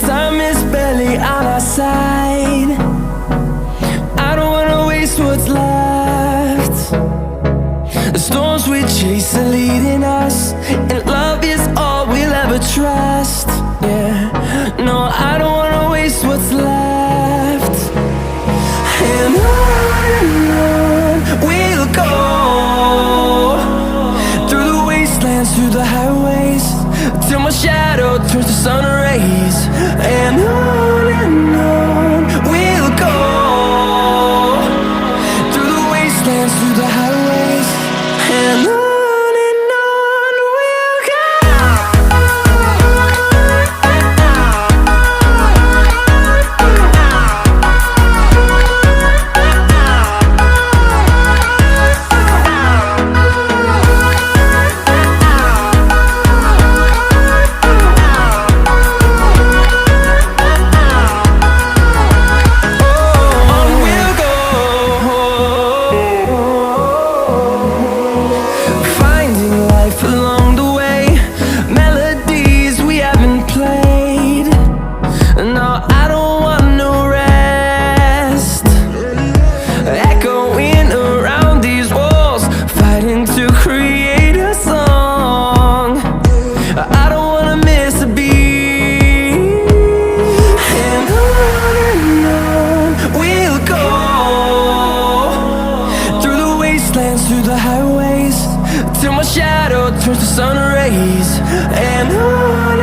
Time is barely on our side. I don't wanna waste what's left. The storms we chase are leading us, and love is all we'll ever trust. Yeah, no, I don't wanna waste what's left. And on we'll go, through the wastelands, through the highways, till my shadow turns to sun rays. And on we'll go, through the wastelands, through the highways, and on we'll go. Through the highways, till my shadow turns to sun rays. And on